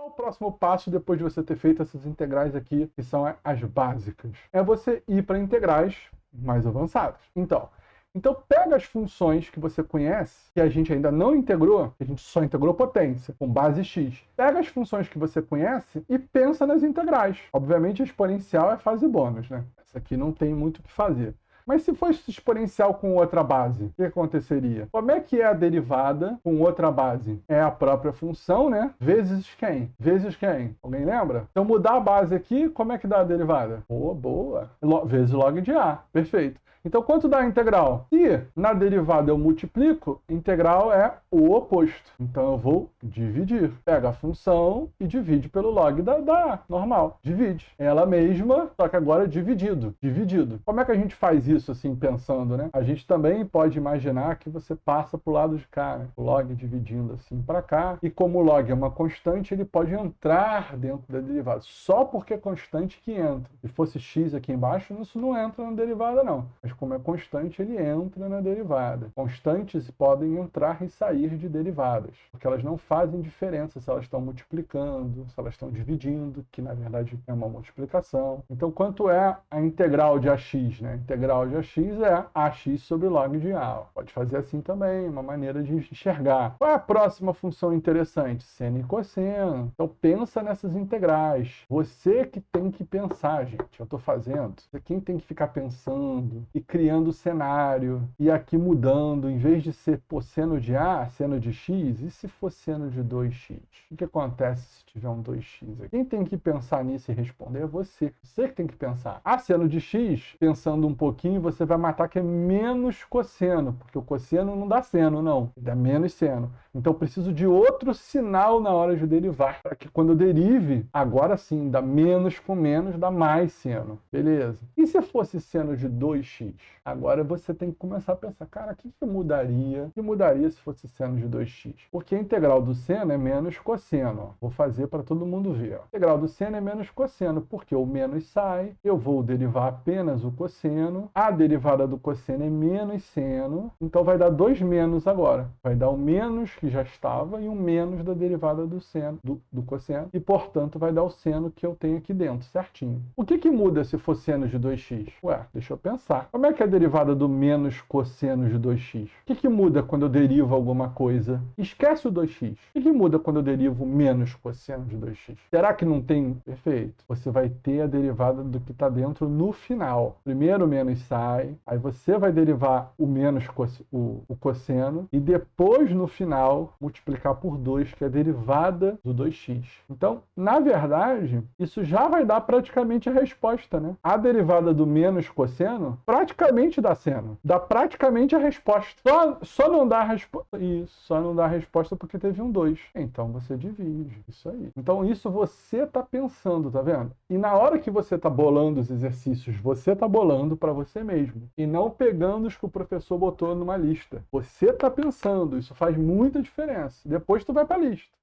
Qual é o próximo passo depois de você ter feito essas integrais aqui, que são as básicas? É você ir para integrais mais avançadas. Então pega as funções que você conhece, que a gente ainda não integrou, que a gente só integrou potência, com base x. Pega as funções que você conhece e pensa nas integrais. Obviamente a exponencial é fase bônus, né? Essa aqui não tem muito o que fazer. Mas se fosse exponencial com outra base, o que aconteceria? Como é que é a derivada com outra base? É a própria função, né? Vezes quem? Vezes quem? Alguém lembra? Então mudar a base aqui, como é que dá a derivada? Boa! Vezes log de A. Perfeito. Então, quanto dá a integral? Se na derivada eu multiplico, integral é o oposto. Então, eu vou dividir. Pega a função e divide pelo log da normal. Divide. Ela mesma, só que agora dividido. Dividido. Como é que a gente faz isso, assim, pensando, né? A gente também pode imaginar que você passa para o lado de cá, né? O log dividindo assim para cá. E como o log é uma constante, ele pode entrar dentro da derivada. Só porque é constante que entra. Se fosse x aqui embaixo, isso não entra na derivada, não. Mas como é constante, ele entra na derivada. Constantes podem entrar e sair de derivadas, porque elas não fazem diferença se elas estão multiplicando, se elas estão dividindo, que na verdade é uma multiplicação. Então, quanto é a integral de ax, né? A integral de ax é ax sobre log de a. Pode fazer assim também, uma maneira de enxergar. Qual é a próxima função interessante? Seno e cosseno. Então, pensa nessas integrais. Você que tem que pensar, gente. Eu estou fazendo. Quem tem que ficar pensando e criando o cenário, e aqui mudando, em vez de ser seno de A, seno de X, e se for seno de 2x? O que acontece se tiver um 2x aqui? Quem tem que pensar nisso e responder é você. Você que tem que pensar. A seno de X, pensando um pouquinho, você vai matar que é menos cosseno, porque o cosseno não dá seno, não. Dá menos seno. Então eu preciso de outro sinal na hora de derivar, para que quando eu derive, agora sim, dá menos com menos, dá mais seno. Beleza. E se fosse seno de 2x? Agora você tem que começar a pensar, cara, o que mudaria? O que mudaria se fosse seno de 2x? Porque a integral do seno é menos cosseno. Ó. Vou fazer para todo mundo ver. Ó. A integral do seno é menos cosseno, porque o menos sai, eu vou derivar apenas o cosseno, a derivada do cosseno é menos seno, então vai dar 2 menos agora. Vai dar o menos que já estava e um menos da derivada do seno, do cosseno, e portanto vai dar o seno que eu tenho aqui dentro, certinho. O que muda se for seno de 2x? Ué, deixa eu pensar. Como é que é a derivada do menos cosseno de 2x? O que muda quando eu derivo alguma coisa? Esquece o 2x. O que muda quando eu derivo menos cosseno de 2x? Será que não tem? Perfeito. Você vai ter a derivada do que está dentro no final. Primeiro o menos sai, aí você vai derivar o menos o cosseno e depois no final multiplicar por 2, que é a derivada do 2x. Então, na verdade, isso já vai dar praticamente a resposta, né? A derivada do menos cosseno praticamente dá seno. Dá praticamente a resposta. Só não dá a resposta. Isso, só não dá a resposta porque teve um 2. Então você divide. Isso aí. Então isso você tá pensando, tá vendo? E na hora que você tá bolando os exercícios, você tá bolando para você mesmo. E não pegando os que o professor botou numa lista. Você tá pensando. Isso faz muita diferença. Depois tu vai para a lista.